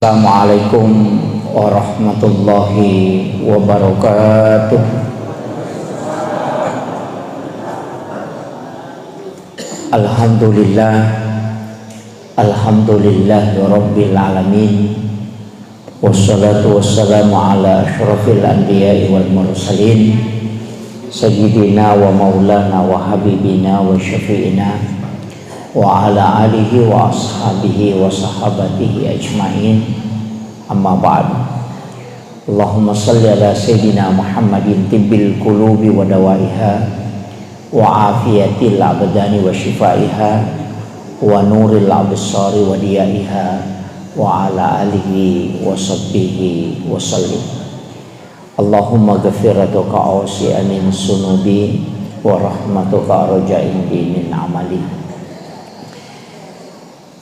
Assalamualaikum warahmatullahi wabarakatuh. Alhamdulillah, alhamdulillahirabbil alamin. Wassalatu wassalamu ala asyrafil anbiya'i wal mursalin sayyidina wa maulana wa habibina wa syafi'ina wa ala alihi wa ashabihi wa sahabatihi ajma'in. Amma ba'd. Allahumma salli ala sayyidina Muhammadin tibbil qulubi wa dawaiha wa afiyatil abdani wa shifaiha wa nuril absari wa diyaiha wa ala alihi wa sahbihi wa sallim. Allahumma ghafiratuka awsi'a min sunubi wa rahmatuka arja'in min amali.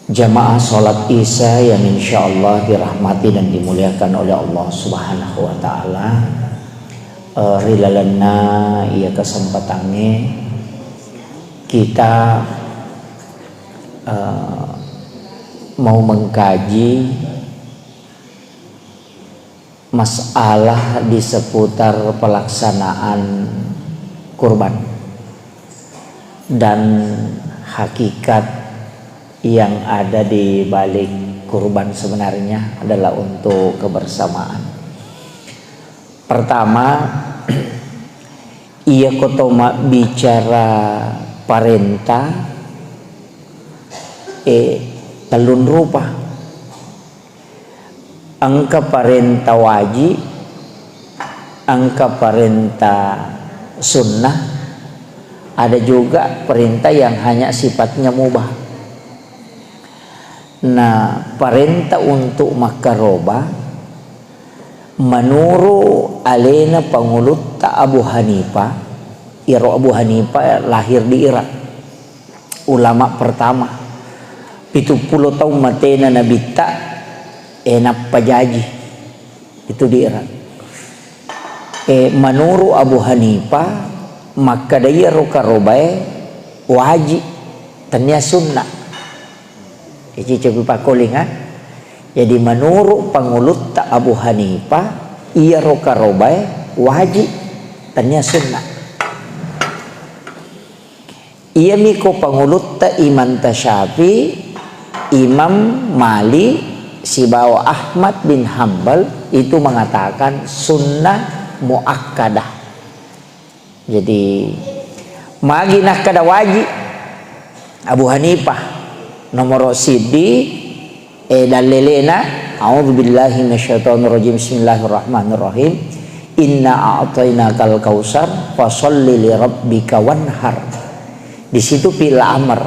Jamaah sholat isya yang insyaallah dirahmati dan dimuliakan oleh Allah Subhanahu wa ta'ala. Rilalana ia kesempatannya kita mau mengkaji masalah di seputar pelaksanaan kurban dan hakikat yang ada di balik kurban sebenarnya adalah untuk kebersamaan. Pertama, ia kotoma bicara parenta telun rupa. Angka parenta wajib, angka parenta sunnah, ada juga perintah yang hanya sifatnya mubah. Nah, perintah untuk makaroba menurut alena pangulut Abu Hanifah. Abu Hanifah lahir di Irak, ulama pertama 70 tahun matena Nabi tak enak pajaji itu di Irak. Menurut Abu Hanifah maka dia rokarobae wajib tanya sunnah. Jadi menurut pangulut Abu Hanifah ia rokarobai wajib tanya sunnah. Ia miko pangulut Imam Tasyafi, Imam Malik, si bawa Ahmad bin Hambal itu mengatakan sunnah muakkadah. Jadi maginah kada wajib Abu Hanifah nomor sidi dalilena a'udzubillahi minasyaitonirrajim bismillahirrahmanirrahim inna a'tainakal kausar fasholli li rabbika wanhar. Di situ fil amr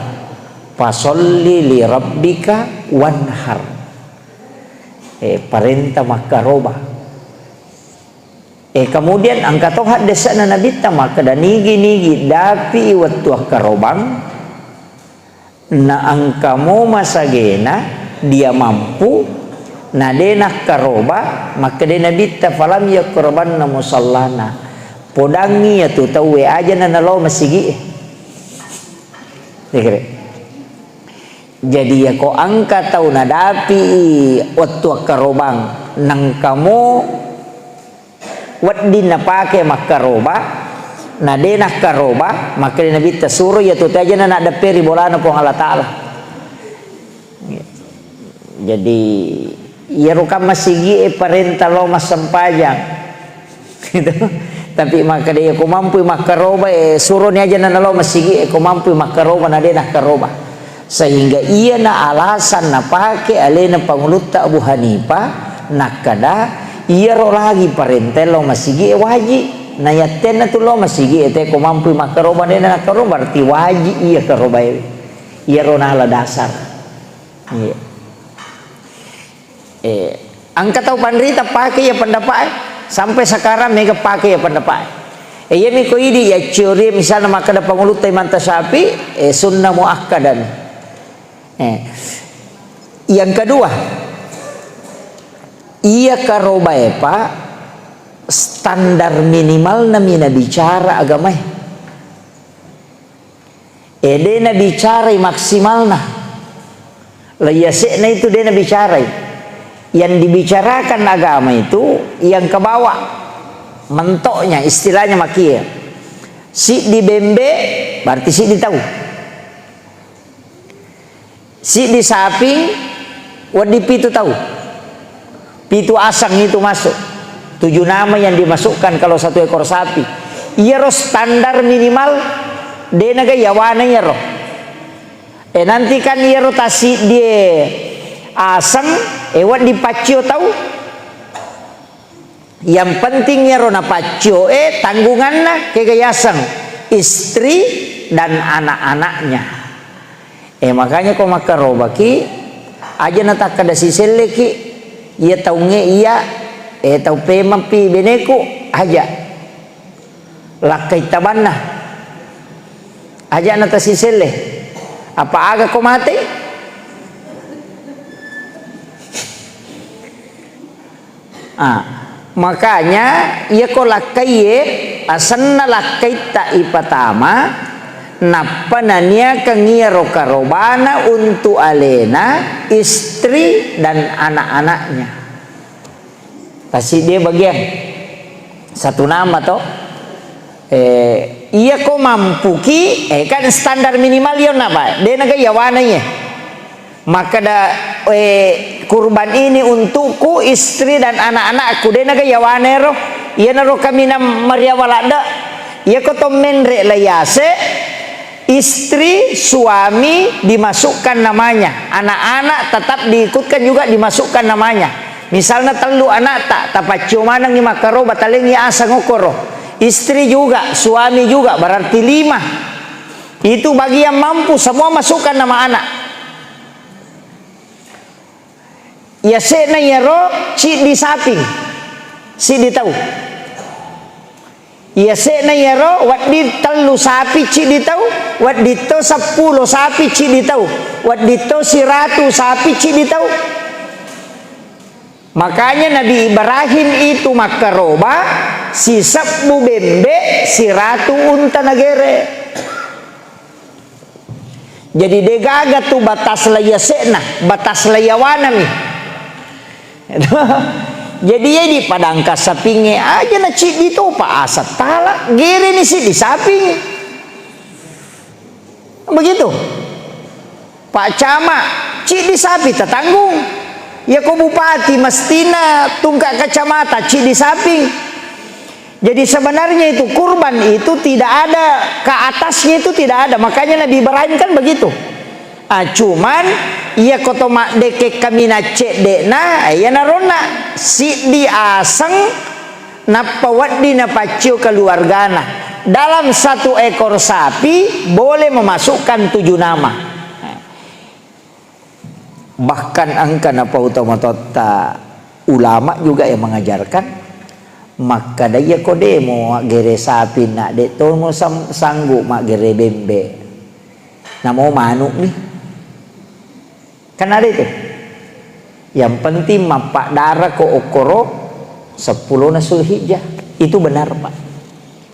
fasholli li rabbika wanhar, perintah makaroba. Kemudian angka tohat desana nabi maka dan nigi dapi waktu karobang. Na angkamu masagena dia mampu na denah karoba maka dena bitta falam yakurban na musallana podangi ya tu tahu aja na nalo masigi. Jadi ya ko angka tahu na dapi waktu karobang nang kamu wadin na pake makaroba na denah karoba maka Nabi tasuru ya tu aja na ada peri bolana po Allah Ta'ala. Jadi ya rukam masigi perintah lo mas sempajang gitu. Tapi maka dia ko mampu makaroba suruh ni aja na lo masigi ko mampu makaroba na denah karoba, sehingga ia na alasan na pake alena pangulut Abu Hanifah nakada ia ro lagi perintah lo masigi wajib. Nah yaten tu lo masigi ete ko mampu makaroba dena karoba berarti wajib iya karoba iya ronala dasar. Iya. Angka tahu pandrita pakai ya pendapat sampai sekarang mereka pakai ya pendapat. Iya miko ini ya curi misalnya maka ada pengulut Imam Tasyafi sunnah muakkadan. Yang kedua iya karoba pak standar minimal namina bicara agama. Dena bicara maksimal nah. Layasena itu dena bicara. yang dibicarakan agama itu yang ke bawah, mentoknya istilahnya makia. Si di bembe berarti si di tahu. Si di saping wadi pitu tahu. Pitu asang itu masuk. 7 nama yang dimasukkan kalau 1 ekor sapi. Iya roh standar minimal denaga yawana ya roh. Nanti kan iya roh tasi dia asang wat dipacio tahu. Yang penting ya roh na pacio tanggungannya kegayasang istri dan anak-anaknya. Makanya kau maka robaki aja nata kada sisele ki ia tau nge iya tau pemampi beneku aja lakai tabanna aja nata sisele apa aga kau mati makanya ia kau lakai asanna lakai ta ipatama napananya kengia rokarobana untuk alena istri dan anak-anaknya. Pasti dia bagian 1 nama toh. Iya kok mampu ki kan standar minimal yon apa? Dia naga yawananya. Maka da kurban ini untukku istri dan anak-anakku. Dia naga yawanero. Iya naro kami na Maria walada. Iya kok to menre layase. Istri, suami dimasukkan namanya, anak-anak tetap diikutkan juga dimasukkan namanya. Misalnya telu anak tak tapacio manang ni makaro bataling ya asang okoro. Istri juga, suami juga berarti 5. Itu bagi yang mampu semua masukkan nama anak. Ya sena yero ci di saping. Si di tahu. Ya sena yero wat di telu sapi ci di tahu, wat di to 10 sapi ci di tahu, wat di to 100 sapi ci di tahu. Makanya Nabi Ibrahim itu makaroba si sabbu bembe si ratu unta nagere. Jadi degaga tu batas laya sena, batas laya wanami. Jadi ya di padangka sapinge aja na cik dito pa asat tala gere ni si di saping. Begitu. Pak Camat cik di sapi tetanggung. Ya ko bupati mestina tungkak kacamata cik di saping. Jadi sebenarnya itu kurban itu tidak ada ke atasnya itu tidak ada. Makanya Nabi Ibrahim kan begitu. Cuman iya koto mak deke kami na cek dekna ya narona si di aseng napawat di napacio keluargana dalam 1 ekor sapi boleh memasukkan 7 nama. Bahkan angka napa utama tota ulama juga yang mengajarkan maka daya kode mo gere sapi nak dek to mo sanggup mak gere bembe namo manuk nih. Kan ada itu. Yang penting mapak darah ko okoro 10 na Zulhijjah. Itu benar Pak.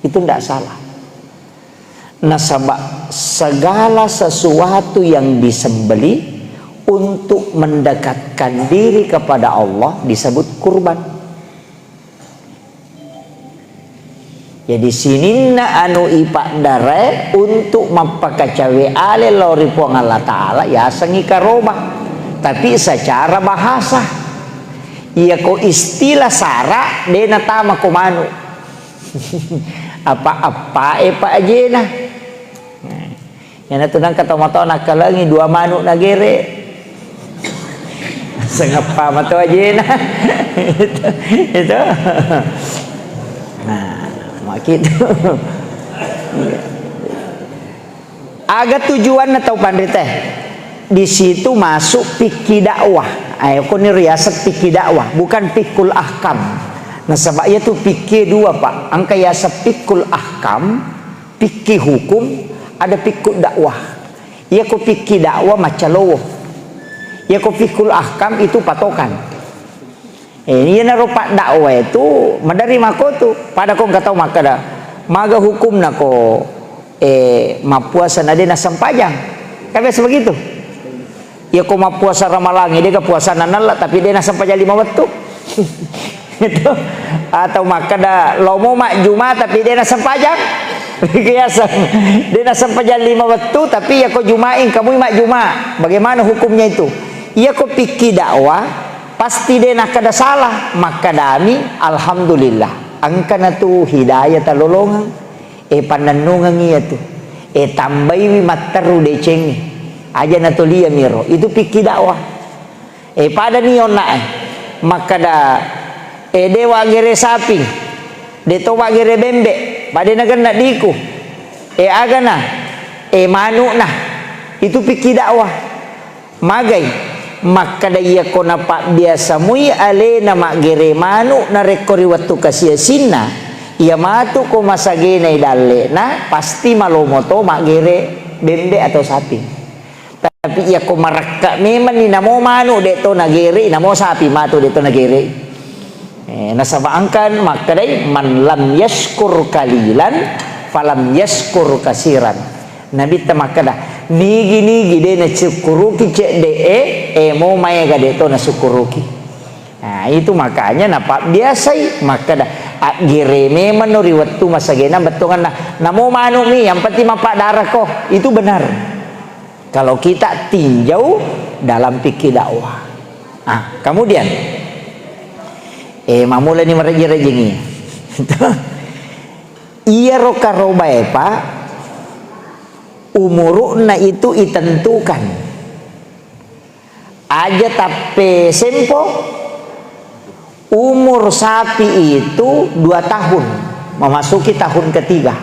Itu tidak salah. Nasabak segala sesuatu yang disembeli untuk mendekatkan diri kepada Allah disebut kurban. Jadi sininna anu ipak dare untuk mempakacawe ale lori puang Allah Ta'ala ya sengi karoba. Tapi secara bahasa ya ko istilah sara dena tama komanu apa pak ajena yana tunang kata mato nakalangi 2 manuk nagere sengapa mato ajena itu nah gitu. Agak tujuan atau pandai teh di situ masuk fikih dakwah. Ayo ko ni riasat fikih dakwah bukan fikul ahkam. Nah sebabnya tu fikih 2 Pak. Angka yasa fikul ahkam, fikih hukum, ada fikul dakwah. Ia ko fikih dakwah macalowo. Ia ko fikul ahkam itu patokan. Ini na rupa dakwah itu madari mako tu pada kong katau maka dah maga hukum nako mapuasa nade na sampajang kabe sebegitu Ya ko puasa ramalangi dia ke puasa nanala tapi dia na sampai 5 waktu. Itu atau maka da lomo mak Jumat tapi dia na sampajang. Kiasan dia na sampajang 5 waktu tapi ya ko Jumain kamu mak Jumat. Bagaimana hukumnya itu? Ya ko pikir dakwah pasti dia nak kada salah, maka dami alhamdulillah angkana tu hidayah talolongan pananungan iya tu tambai mataru deceng aja na tu lia miro itu pikir dakwah pada nion na maka da dewa gere sapi de to wa gere bembe pada na gana diku agana manu nah itu pikir dakwah magai maka daya ko na pak biasa mui ale na magere manu na rekori waktu kasia sinna ia matu ko masagena idalle na pasti malomoto magere bembe atau sapi tapi ia ko marakka memang ni namo manu de to nagere namo sapi matu de to nagere nasabaangkan maka day man lam yashkur kalilan falam yashkur kasiran nabi tamakada nigi de na syukuruki cek de mau maya gade to na syukuruki. Nah itu makanya napa biasa maka dah gireme menuri waktu masagena betungan na mau manu mi yang penting mapak darah kok itu benar. Kalau kita tinjau dalam fikih dakwah. Kemudian mamula ni mereji-rejingi. Iya roka roba pak umuruna itu ditentukan aja tapi sempo umur sapi itu 2 tahun memasuki tahun ketiga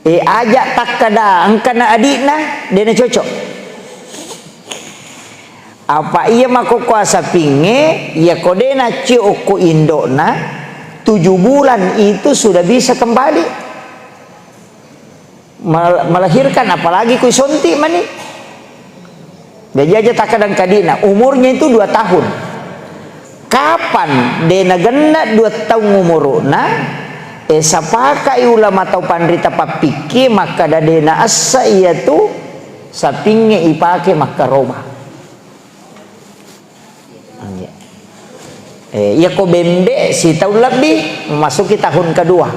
aja tak kada angkana adikna dia cocok apa iya mako kuasa pinge ya kodena cioko indona 7 bulan itu sudah bisa kembali melahirkan apalagi kui sonti mani dia aja tak kadang kadina umurnya itu 2 tahun kapan dena genda 2 tahun umurna sapakai ulama atau pandrita papiki maka dena asa iya tu sapinge ipake maka roba iya ko bembe si tahun lebih memasuki tahun kedua.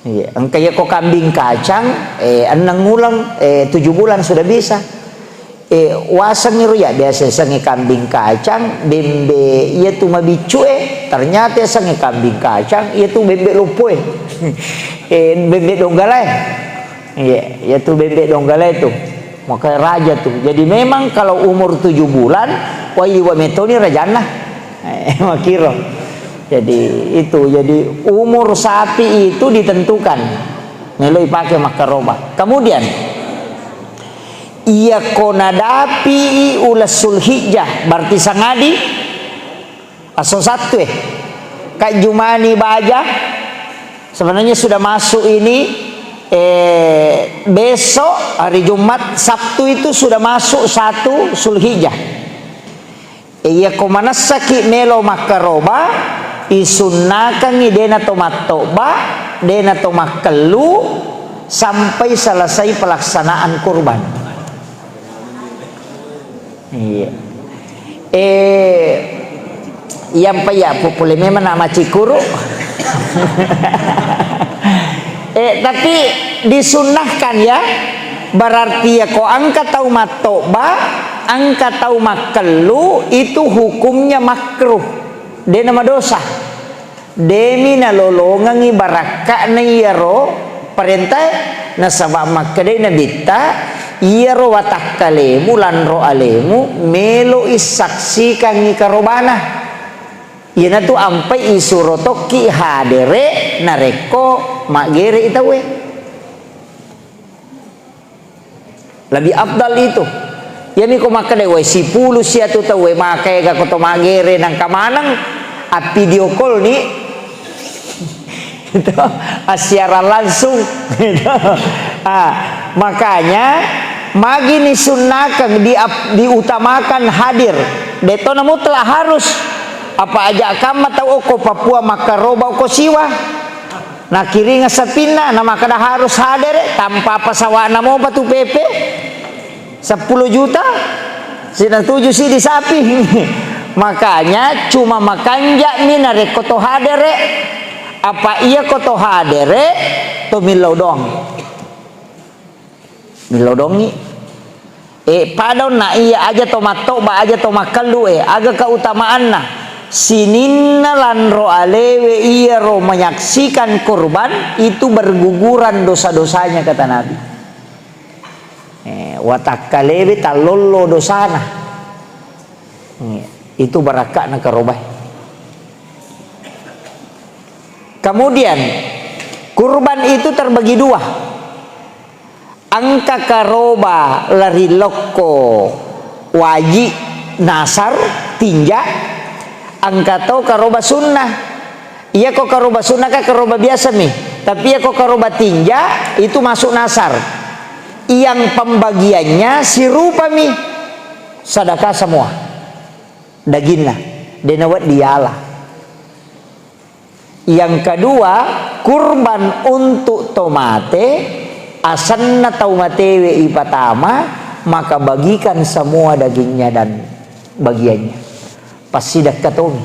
Iya, angkaya ko kambing kacang, 6 ulang, 7 bulan sudah bisa. Wasang ngiru ya biasa sangi kambing kacang, bembe iya tu mabicu ternyata sangi kambing kacang, iya tu bembe lupoy. Bembe donggala. Iya, iya tu bembe donggala itu. Maka raja tuh. Jadi memang kalau umur 7 bulan, wah iwa metoni rajana. Makiro. Jadi itu jadi umur sapi itu ditentukan nilai pakai makaroba kemudian ia konadapi ulas sulhijjah berarti sangadi aso satu kak Jumani baja sebenarnya sudah masuk ini besok hari Jumat Sabtu itu sudah masuk 1 sulhijjah ia komanasaki melo makaroba isunnakan dena tomat toba dena tomat kelu sampai selesai pelaksanaan kurban. Iya. Yang paya popule memang nama cikuru. Tapi disunnahkan ya. Berarti ya ko angka tomat toba, angka tomat kelu itu hukumnya makruh. Dia nama dosa demi nalolongan ibaraka na iyaro perintah nasabak makade na bitta iyaro watak kalemu lanro alemu melo isaksi kangi karobana iyana tu ampai isurotoki hadere nareko magere itawe lebih abdal itu yani ko makade we si pulu sia tu tawe makai ga ko magere nang kamanang video call nih itu siaran langsung gitu. Makanya magi ni sunnakan diutamakan hadir detona mutlak harus apa aja kama tau ko Papua maka roba ko siwa na kiringa sapina na maka harus hadir tanpa pasawana mo batu pepe 10 juta sina 7 sih di sapi. Makanya cuma makan jakmin are koto hadere apa iya koto hadere to milodong padahal na iya aja to matoba aja to makalu aga keutamaan na sininna lanro alewe iya ro menyaksikan kurban itu berguguran dosa-dosanya kata Nabi. Watakalewe talollo dosana. Itu barakah na karobah. Kemudian kurban itu terbagi dua. Angka karoba lari loko wajib nasar tinja. Angka tau karoba sunnah. Iya kok karoba sunnah kah karoba biasa mi. Tapi ya kok karoba tinja itu masuk nasar. Yang pembagiannya sirupa mi sedekah semua. Dagingnya denawat dialah. Yang kedua kurban untuk tomate asanna taumatewe ipatama maka bagikan semua dagingnya dan bagiannya pasidak katomi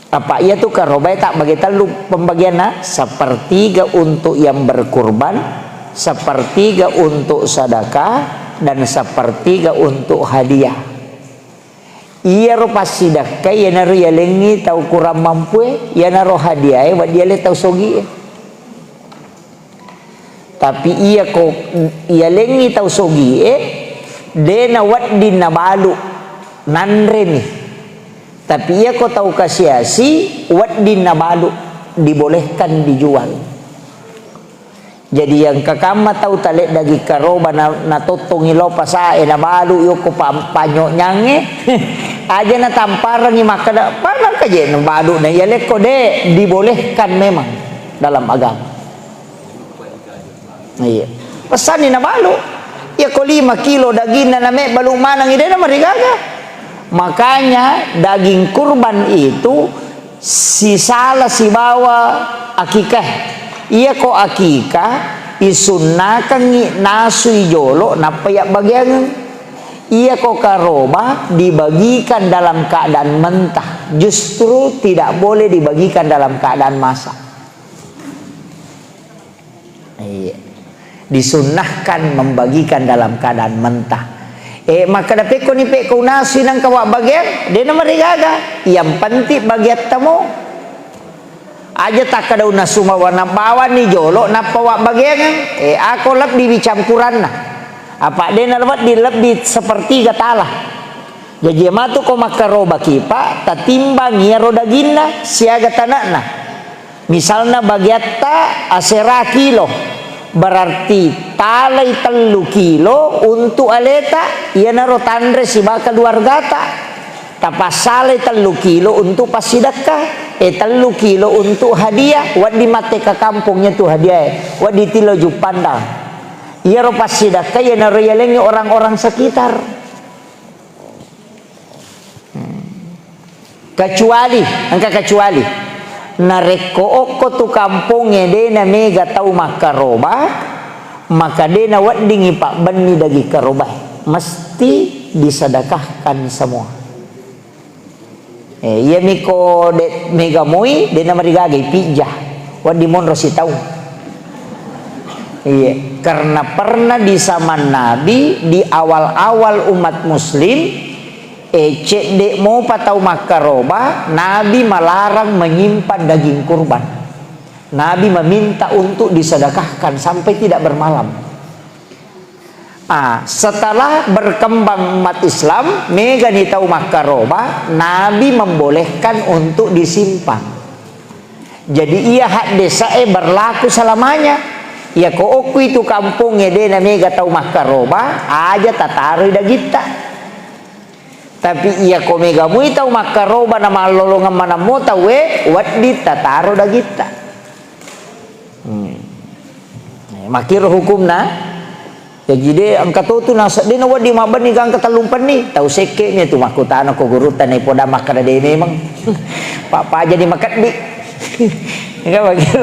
apa ia tuh karobai tak bagi talu pembagiannya sepertiga untuk yang berkurban, sepertiga untuk sedekah dan sepertiga untuk hadiah. Iya ro pasidak kay yana ro yalengi tau kurang mampu yana ro hadiah wa dia le tau sogi tapi iya ko yalengi tau sogi dena wat din nabalu nanre ni tapi iya ko tau kasiasi wat din nabalu dibolehkan dijual. Jadi yang kakama tahu talek dagi karoba na totong ilo pasae na balu yo ko panyo nyange aja na tamparan ni makada parang kaje na balu na yalek ko de dibolehkan memang dalam agama. Iya. Pesan ni na balu. Ya ko 5 kilo daging na me balu manang ide na marigaga. Makanya daging kurban itu si salah si bawa akikah. Iya ko akika isunnakan nasui jolo napayak bagian. Iya ko karoba dibagikan dalam keadaan mentah. Justru tidak boleh dibagikan dalam keadaan masak. Iya. Disunnahkan membagikan dalam keadaan mentah. Maka dapat ko ni peko nasi nang kawak bagian dia nama rigaga. Yang penting bagian tamu. Aja tak kada una suma warna bawa ni jolo napawa bagian aku lep di campuran nah apa dia nalwat di lep di sepertiga talah jadi matu ko makaroba kipa tatimbang ya roda ginna siaga tanakna misalnya bagiatta asera kilo berarti talai 3 kilo untuk aleta ia naro tandre si bakal wargata tapasale 3 kilo untuk pasidakah 3 kilo untuk hadiah wad di mate ke kampungnya tuh hadiah wad di tilo jupandang iya ro pasidakah ya naro yalengi orang-orang sekitar kecuali nareko oko tu kampungnya dena mega tau makaroba maka dena wad dingi pak bani dagi karoba mesti disedekahkan semua. Iya miko de mega moi de nama rigage pijah wadi mon rosi tahu. Iya, karena pernah di zaman Nabi di awal-awal umat muslim cek de mau patau makaroba Nabi melarang menyimpan daging kurban. Nabi meminta untuk disedekahkan sampai tidak bermalam. Setelah berkembang umat Islam mega ni tahu makaroba Nabi membolehkan untuk disimpan. Jadi ia hak desa berlaku selamanya. Ya ko oku itu kampungnya dena mega tahu makaroba aja tataru dagita. Tapi ia ko mega mui tahu makaroba nama lolongan mana mo tahu wadi tataru dagita. Makir hukumna ya jadi angkat tu nasa dia nawad di maban ni gang katalumpan ni tahu seke ni tu makutan ko gurutan ni poda makada de memang pak jadi makat di enggak begitu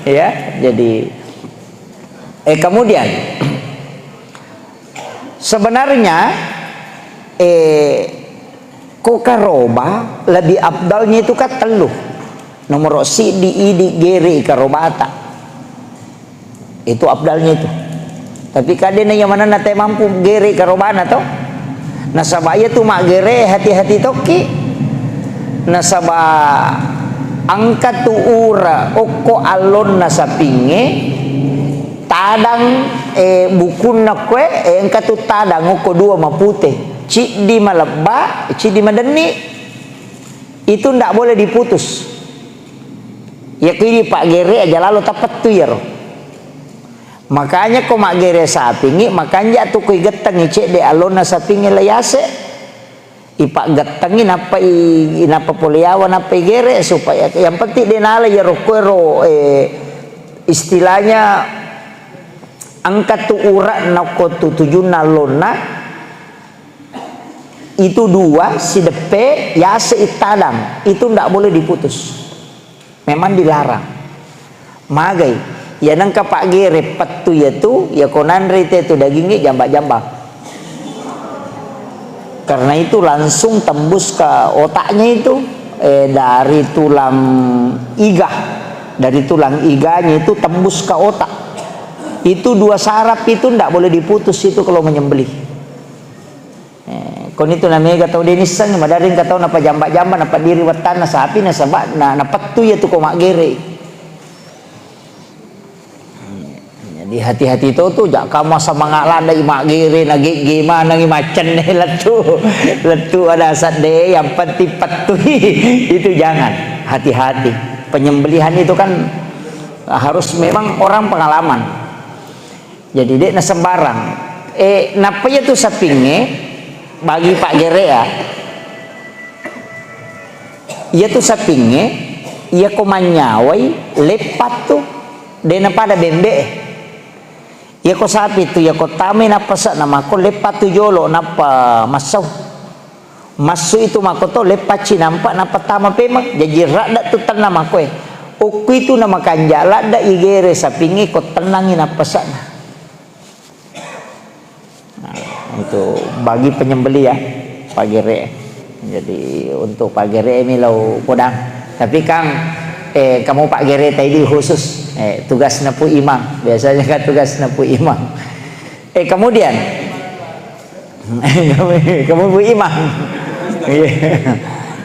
ya jadi kemudian sebenarnya ko karoba lebih abdalnya itu kan teluh nomor si di idi gere karobata itu abdalnya itu. Tapi kadena yang mana nate mampu gere karobana toh nasabaya tu mak gere hati-hati toki nasaba angkat tu ura oko alon nasapinge tadang bukun na kwe angkat tu tadang oko dua mapute cik di maleba cik di madeni itu ndak boleh diputus ya kini pak gere aja lalu tapat tu ya roh. Makanya ko mak gere sapingi makanya tu koi geteng cik de alon na sapinge layase ipak getengin apa inapa poliawan apa gere supaya yang penting denala ya rokwero istilahnya angkat tu urat nak tu tujuna lona itu dua si depe ya seitadang itu ndak boleh diputus, memang dilarang. Magai ya nang kapak gere patu ya tu ya konan rite tu dagingnya jambak-jambak. Karena itu langsung tembus ke otaknya itu dari tulang iga, dari tulang iganya itu tembus ke otak. Itu dua saraf itu ndak boleh diputus itu kalau menyembelih. Kon itu namanya gatau denisan madaring katau napa jambak-jambak napa diri wetan na sapi na sabak na petu ya tu komak gere. Jadi hati-hati itu tuh jak kamu sama ngalanda imak gere na gimana ngimacen deh letu ada asat deh yang penting petu itu jangan, hati-hati. Penyembelihan itu kan harus memang orang pengalaman. Jadi dek na sembarang napa ya tu sapinge bagi pak gere ya ia tu sapinge ia komanyawai lepat tu dena pada bembe ia ko sapi tu ia ko tame napa sa nama ko lepat tu jolo napa masuk itu makoto lepat ci nampak napa tama pemang jadi rada tu tanam aku oku itu nama kanjala da igere sapinge ko tenangin apa sa itu bagi penyembeli ya Pak Gere. Jadi untuk Pak Gere ini lau podang. Tapi Kang kamu Pak Gere tadi khusus tugas napu imam. Biasanya kan tugas napu imam. Kemudian kamu bu imam.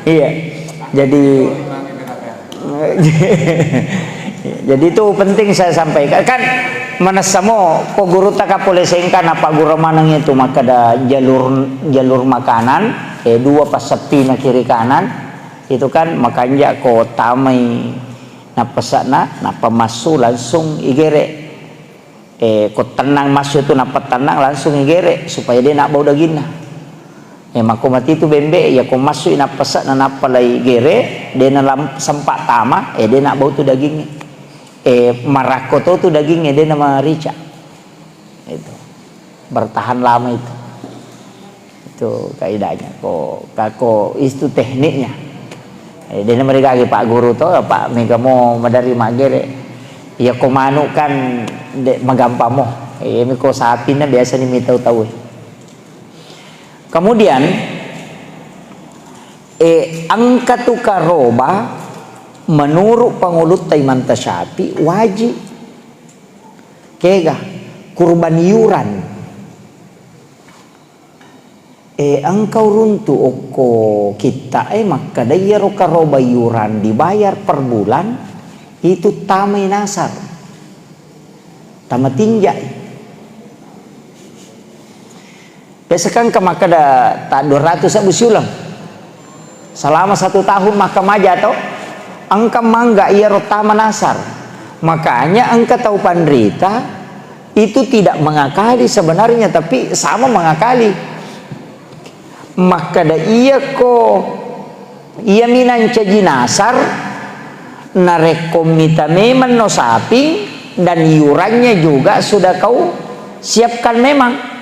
Iya. Jadi itu penting saya sampaikan kan manasamo ko guru taka polesengkan apa guru manang itu maka ada jalur makanan dua pas sepi na kiri kanan itu kan makanya ko tamai napasana napa masuk langsung igere ko tenang masuk itu napa tenang langsung igere supaya dia nak bau daging mako mati itu bembe ya ko masuk napasana napa lai igere dia na sempat tama dia nak bau tu dagingnya marakoto tuh dagingnya dia nama rica itu bertahan lama itu kaidahnya kok itu tekniknya dia mereka Pak Guru tuh Pak mega mau madari magere ya komanu kan magampamo miko sapina biasa nih tahu kemudian angka tu karoba menurut pengulut Taiman Tasyapi wajib kega kurban yuran engkau runtu oko kita maka daya karoba yuran dibayar per bulan itu tamai nasar tamat tinjai biasakan ke maka ada tak 200 abu siulang selama 1 tahun maka maja atau angka mangga ia rotama nasar makanya angka tahu pandrita itu tidak mengakali sebenarnya tapi sama mengakali maka da ia minan caji nasar narekomita memang no sapi dan iurannya juga sudah kau siapkan memang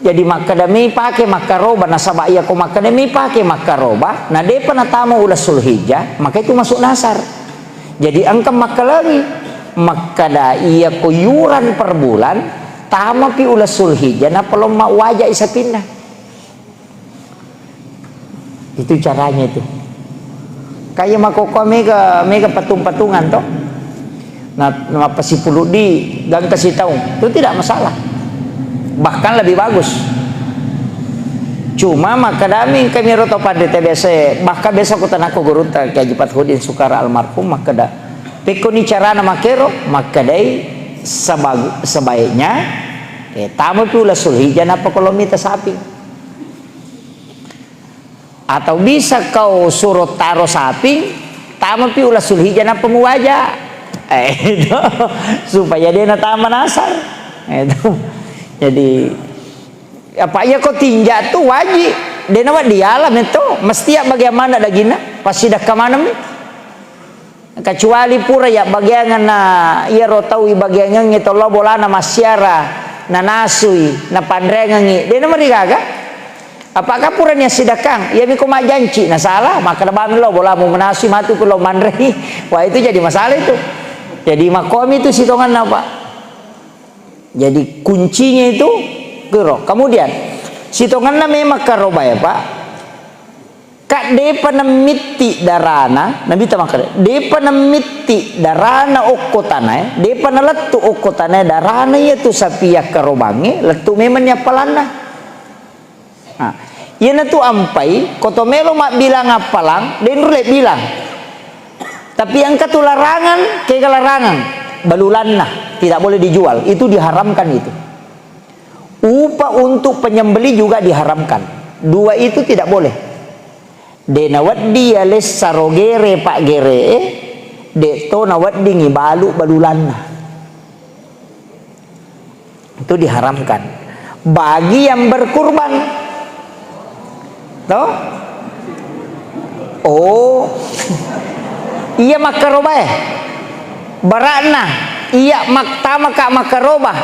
jadi makadami pakai makaroba nasabah iya ko makadami pakai makaroba nah dia penatama ulah sulhijjah maka itu masuk nasar jadi angka maka lagi makada iya ko yuran per bulan tama pi ulas Zulhijjah na pelom mak wajah isa pindah. Itu caranya itu. Kayak makoko mega patung-patungan toh. Nah pasi puluh di dan kasih tahu itu tidak masalah, bahkan lebih bagus. Cuma maka dami kami roto pada TBC bahkan besok aku tanah guru kaji Fathudin Sukara almarhum maka dah pekoni cara nama kero maka dai sebaiknya tamu pula Zulhijjah apa kalau minta sapi atau bisa kau suruh taruh sapi tamu pula Zulhijjah apa muwajah itu supaya dia taman asar itu. Jadi apa ya kau tinjak tuh wajib dia nama di alam itu mesti ya bagaimana dagina pasti dah ke mana nih kecuali pura ya bagian na iya rotawi bagian ngi tolo bola na masyara na nasui na pandrengan ngi dia nama digaga apakah pura nya sidakang ya mi ko majanci na salah maka na lo bola mu menasui matu ko lo mandrei wah itu jadi masalah itu. Jadi makom itu sitongan apa? Jadi kuncinya itu gero. Kemudian sitongan memang karoba ya Pak. Kak depa namiti darana, nabi tamakare. Depa namiti darana okotana, depa naletu okotana darana itu sapia karobange, letu memangnya palana. Nah, yana tu ampai, kotomelo mak bilang apalang, den rule bilang. Tapi yang katu larangan, kayak larangan, balulanna tidak boleh dijual, itu diharamkan itu. Upah untuk penyembeli juga diharamkan. Dua itu tidak boleh. Denawadi ales sarogere pak gere, deto nawadi ngibalu balulanna. Itu diharamkan. Bagi yang berkurban, toh? Oh. Iya makarobah barakna iya maktama kak makarobah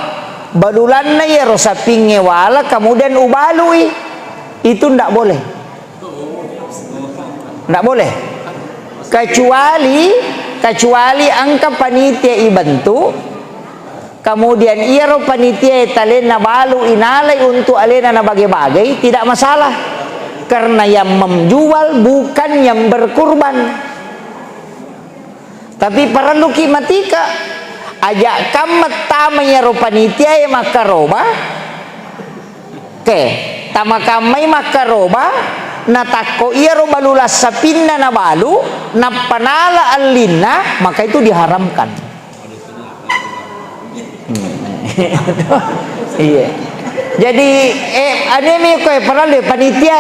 badulanna ya rosa pinge wala kemudian ubalui itu ndak boleh kecuali angka panitia ibantu kemudian iya ro panitia talena balu inalai untuk alena na bagai-bagai tidak masalah karena yang menjual bukan yang berkurban. Tapi para luki matika ajak kamat tamanya rupanitia ya makaroba ke tamakamai makaroba natako iya robalulas sapinna na balu na panala alina maka itu diharamkan. Iya. Jadi anemi ko para le panitia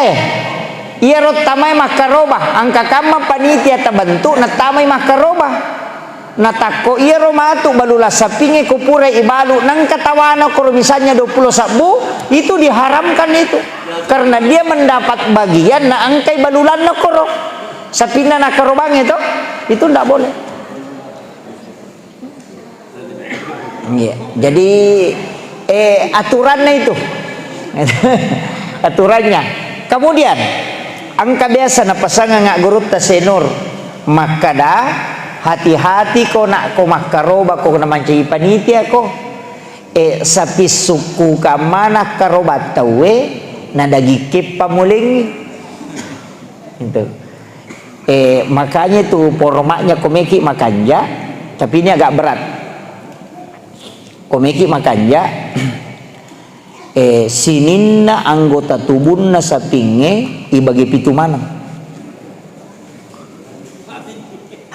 iya rot tamay makaroba angka kama panitia tabantu na tamay makaroba natako iya romatu balula sapinge kupure ibalu nang katawana ko misalnya 20 sabu itu diharamkan itu karena dia mendapat bagian na angkai balulan na koro sapina na karobang itu ndak boleh. Iya. Jadi aturannya itu aturannya. Kemudian angka biasa na pasangan ngak gurut ta senur maka dah hati-hati ko nak ko makaroba ko na mancai panitia ko sapi suku kamana karoba tawe na dagi kip pamuling itu makanya itu poromaknya komeki makanja tapi ini agak berat komeki makanja sininna anggota tubuhna sapinge ibagi pitu manang.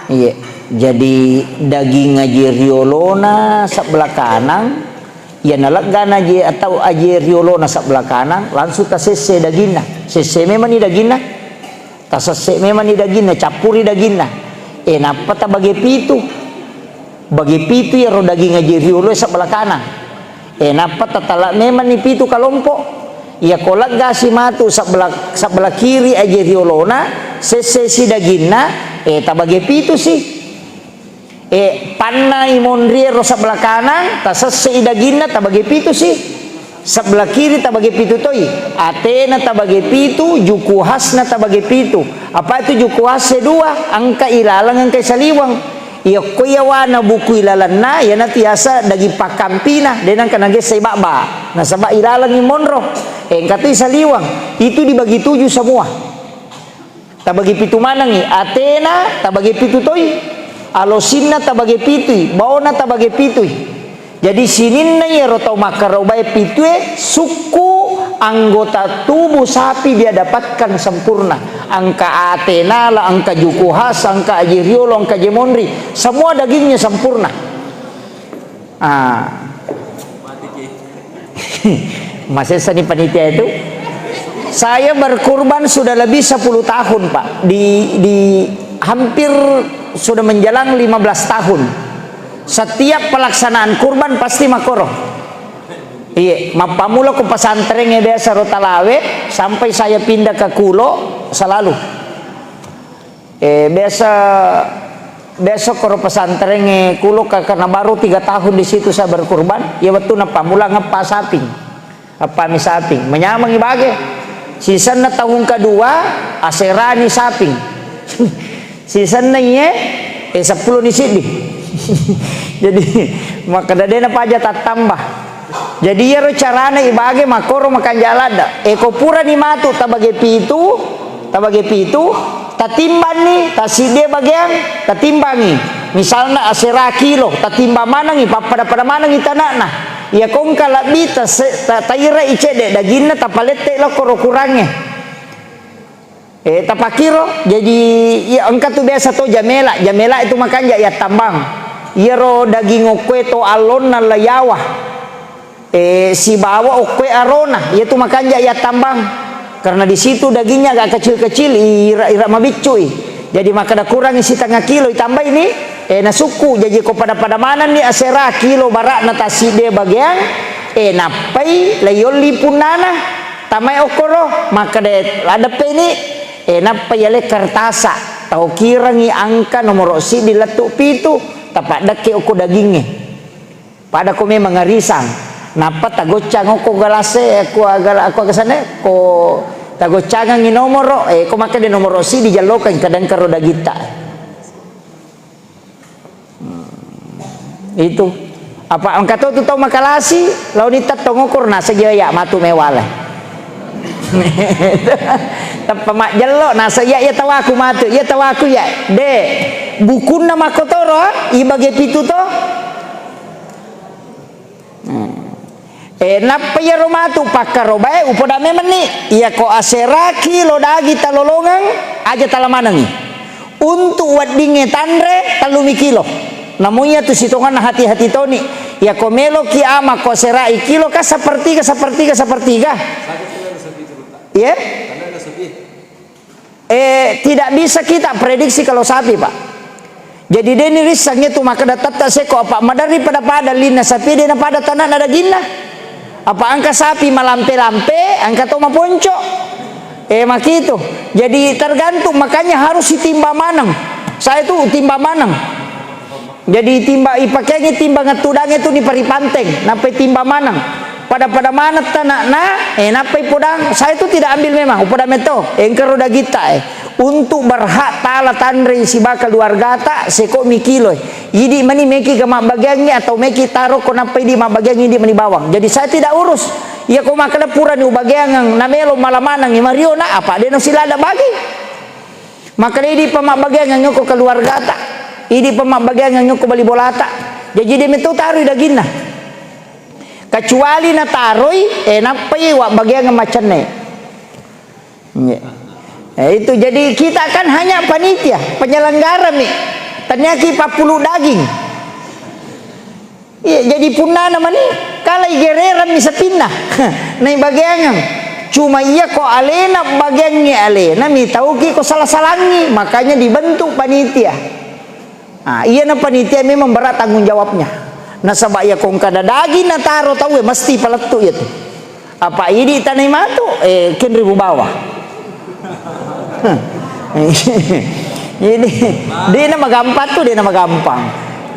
Iya, jadi daging aji riolona sebelah kanan, ya nalagana aji atau aji riolona sebelah kanan, langsung ta sese dagingna. Sese memang ni dagingna. Ta sese memang ni dagingna, capuri dagingna. Napa ta bagi pitu? Bagi pitu ya ro daging aji riolo sebelah kanan. Napa tatala memang ni pitu kalompok ya kolak gasi matu sebelah kiri aja riolona sesesi dagingna tabagi pitu sih panna imonriero sebelah kanan ta sesei dagingna tabagi pitu sih sebelah kiri tabagi pitu toi atena tabagi pitu juku hasna tabagi pitu apa itu juku has dua angka ilalang angka saliwang Iya kuya wana buku ilalan na ya na tiasa dagi pakampina denang kanage say baba na saba ilalan ni monro katu isaliwang itu dibagi 7 semua tabagi 7 manangi Athena tabagi 7 toy Alosinna tabagi 7 Baona tabagi 7 jadi sininna yero tau makarobai 7 suku anggota tubuh sapi dia dapatkan sempurna. Angka Athena lah, angka Jukuhas, angka Ajiriolo, angka Jemonri, semua dagingnya sempurna. Masih seni panitia itu. Saya berkurban sudah lebih 10 tahun Pak. Di hampir sudah menjelang 15 tahun. Setiap pelaksanaan kurban pasti makoro. Iya, mapamula ko pesantren biasa Rotalawe sampai saya pindah ke Kulo selalu. Besok kalau pesantren Kulo karena baru 3 tahun di situ saya berkurban. Ya waktu napa mula ngapa saping, apa mi saping, menyamang ibage. Sisan na tahun kedua aserani saping. Sisan na 10 ni sidi. Jadi maka dadena paja tambah. Jadi ya carana ibage makoro makan jalada eko pura ni matu tabage pitu tatimban ni taside bagian tatimbangi misalnya asera kilo tatimba manangi pada manangi tanakna ya kong kalabi taira icede daginna tapalete lo koro kurangnya tapakiro jadi ya engka tu biasa to jamela itu makan ya tambang yero daging okwe to alon na layawah si bawa okwe arona yaitu makan ya tambang karena di situ dagingnya agak kecil-kecil ira mabicui jadi maka ada kurang isi 1/2 kilo ditambah ini nasuku jadi ko pada mana nih asera kilo barak natasi de bagian napai layoli punana tamai okoro maka de ada pe ini napai yale kertasa tau kirangi angka nomor si diletuk pitu tapak dake oko dagingnya pada ko memang ngarisang napa tagocang ko galase aku kesana ko tagocangan ni nomoro ko maka de nomoro si dijalokan kadang karo dagita itu apa angka tu tau makalasi lawan itat tongokur na sagaya matu mewale tapamak jelo na saya ya tahu aku matu ya tahu aku ya de bukunna makotoro ibage pitu to napa ya romatu pakarobae upoda memani iya ko aseraki lo dagi talolongan aja talamanangi untuk wadinge tandre 3 kilo namunya tu sitongan hati-hati toni ya ko melo ki ama ko serai kilo ka sepertiga ya tidak bisa kita prediksi kalau sapi Pak jadi deni risangnya tu maka datat seko apa madari pada lina sapi dena pada tanah ada gina apa angka sapi malampe-lampe angka toma ponco makitu jadi tergantung makanya harus ditimba manang saya tuh timba manang jadi timba ipakainya timba ngetudang itu di paripanteng napai timba manang pada mana tanakna napai podang saya itu tidak ambil memang upada meto engkaro dagita untuk berhak tala tandre si bakal keluarga tak seko mikilo jadi mani meki ke mak bagiannya atau meki taruh ko napai di mak bagian ini mani bawang jadi saya tidak urus ya ko makana pura ni bagian ng namelo malamanang ni Mario na apa de no sila ada bagi maka di pamak bagian ng ko keluarga tak idi pamak bagian ng ko bali bolata jadi de meto taruh dagina kecuali na taroy napai wa bagian ng macane itu jadi kita kan hanya panitia penyelenggara nih ternyata 40 daging iya jadi punna namanya kalau gereran bisa pindah naik bagian cuma iya kok alena bagiannya alena mi tahu ki kok salah-salangi makanya dibentuk panitia iya na panitia memang berat tanggung jawabnya nah sabak ya kong kada daging na taro tahu mesti paletu itu apa ini tanai matu kin ribu bawah ini dia nama gampang tuh dia nama gampang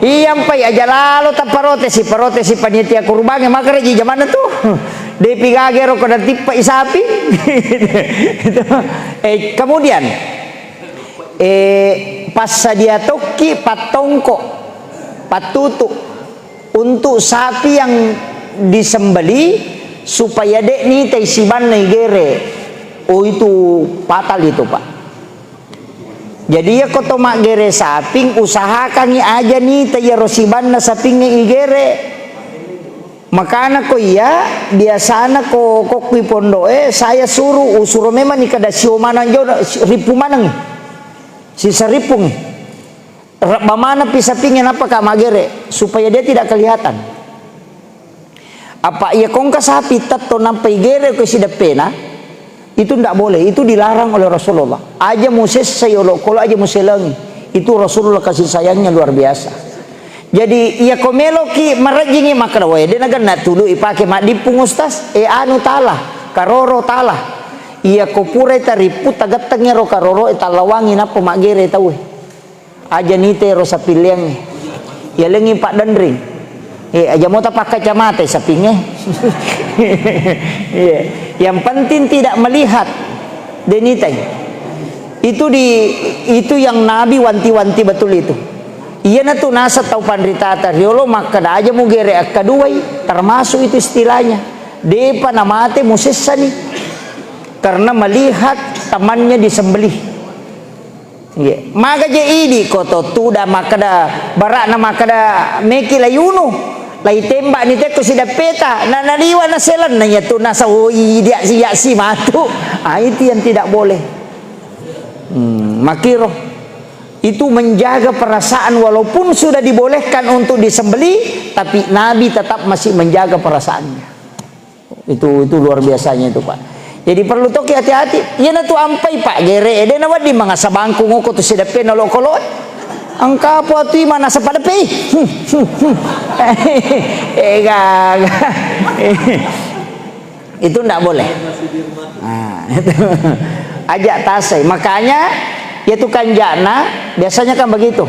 iya pai aja lalu taparote si panitia kurban maka reji zaman tuh dia pigage ro kada tipa isapi kemudian Pasadia toki patongko patutu untuk sapi yang disembeli supaya dek ni taisiban negere. Oh itu fatal itu Pak. Jadi ya koto mak gere saping usahakan aja nih taya rosiban na saping igere. Makana ko iya biasana ko kokwi pondoe saya suruh memang ni kada siomanan jo ripu manang si saripung bamana pisapingin apa ka magere supaya dia tidak kelihatan. Apa ia kongka sapi tato nampai gere ko si pena itu tidak boleh, itu dilarang oleh Rasulullah. Aja Moses sayolo kalau aja muselangi itu Rasulullah kasih sayangnya luar biasa. Jadi ia komelo ki marajingi makrawe dia naga natulu ipake mak dipungus tas anu talah karoro talah ia kopure taripu tagatangnya ro karoro italawangi napa mak gere tahu aja nite ro sapiliang ia lengi pak dandring aja mau pakai kacamata sapingnya. Yang penting tidak melihat denitai itu yang Nabi wanti-wanti betul itu. Iya na tu nasa tau pandritata riolo maka aja mu gere akaduai termasuk itu istilahnya depa namate musessani karena melihat temannya disembelih. Maka je idi koto tuda makada barak na makada meki layunu lai tembak ni teko sida peta na naliwa na selan na ya tu nasa dia si matu. Itu yang tidak boleh. Makiro itu menjaga perasaan walaupun sudah dibolehkan untuk disembeli tapi Nabi tetap masih menjaga perasaannya. Itu luar biasanya itu Pak. Jadi perlu toki hati-hati. Ya na tu ampai Pak gere ede na wadi mga sabangku ngoko tu sida pena lo kolot. Angka po ati mana sa padapi. Itu enggak boleh. Nah, itu. Ajak tasai. Makanya ya tukang jana biasanya kan begitu.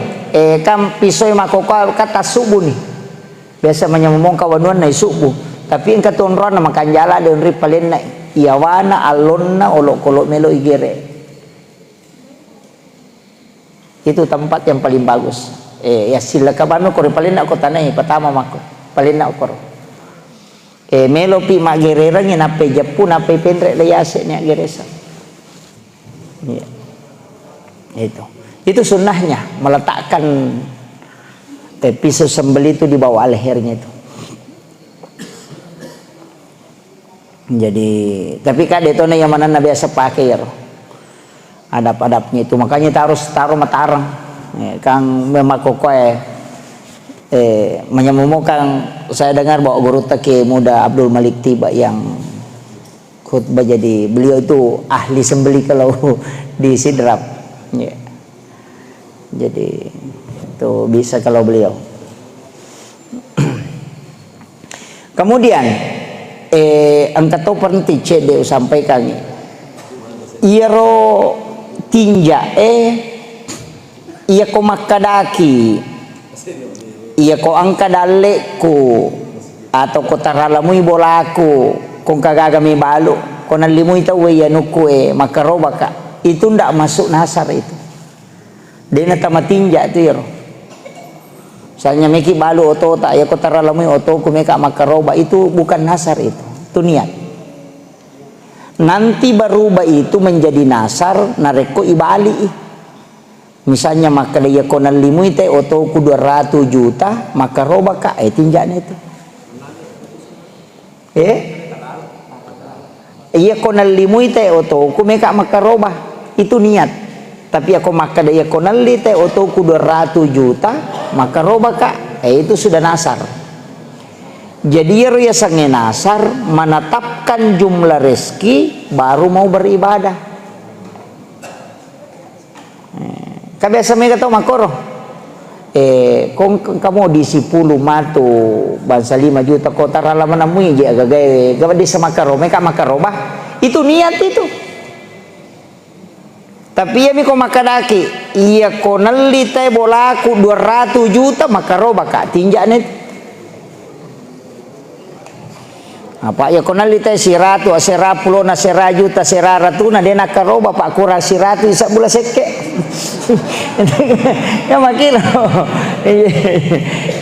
Kan pisau makoko kata subuh nih. Biasa menyambung kawanuan nai subuh. Tapi engka tonron na makanjala dan ripalen na iyawana alonna olok-olok melo igere. Itu tempat yang paling bagus. Ya sila kabano ko paling nak ko tanay pertama mako. Paling nak ko. Melo pi magerera ngin ape japu nape pendre layase nya geresa. Ya. Itu sunnahnya meletakkan pisau sembeli itu di bawah lehernya itu. Jadi tapi kade itu yang mana biasa pakai ya. Adab-adabnya itu makanya kita harus taruh matarang kang memakokoe menyemumukan saya dengar bahwa guru take muda Abdul Malik Tiba yang khutbah jadi beliau itu ahli sembeli kalau di Sidrap ya. Jadi itu bisa kalau beliau kemudian angkat to penting cede sampaikan iro tinja iya ko makadaki iya ko angkadaleku atau ko taralamui bolaku kung kagagami balo ko nalimuy tawe yanuku makaroba ka itu ndak masuk nasar itu dia tama tinja itu iro misalnya meki balo oto tak ya ko taralamui oto ku meka makaroba itu bukan nasar itu niat. Nanti berubah itu menjadi nasar nareko ibali. Misalnya maka dia konal limui teh otoku 200 juta maka roba ka tinjana itu. Iya konal limui teh otoku meka maka roba itu niat. Tapi aku maka dia konal li teh otoku 200 juta maka roba ka itu sudah nasar. Jadi ya sange nasar menetapkan jumlah rezeki baru mau beribadah. Kabiasa mereka tahu makoro. Kamu di 10 matu bangsa 5 juta kota ralaman namui je agak di semakaro mereka makarobah itu niat itu. Tapi ya miko makadaki iya konali teh bolaku 200 juta makarobah kak tinjane apa ya konali teh siratu asera pulo na sera juta sera ratuna dia nakaroba pak kurang siratu isa bula seke Ya makilo.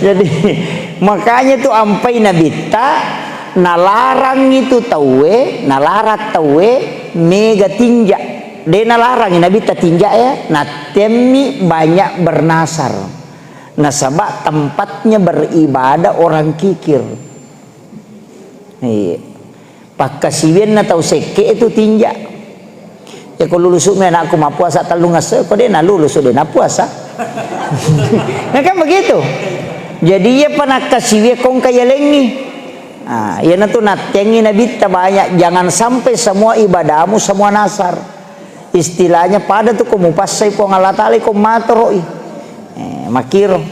Jadi makanya tuh ampai nabita nalarang itu tawe, nalarat tawe mega tinja. Dia nalarang nabita tinja ya, natemi banyak bernasar. Nasabak tempatnya beribadah orang kikir. Iya. Pakasiwen na tau seke itu tinja. Ya kalau lulusuk me anakku ma puasa talungas ko dia na lulus dia na puasa. Nah kan begitu. Jadi ya panakasiwe kong kayalengi. Ah, ya na tu natengi nabita banyak, jangan sampai semua ibadahmu semua nasar. Istilahnya pada tu kumupasai po ngalatali ko matoroi. Makiro.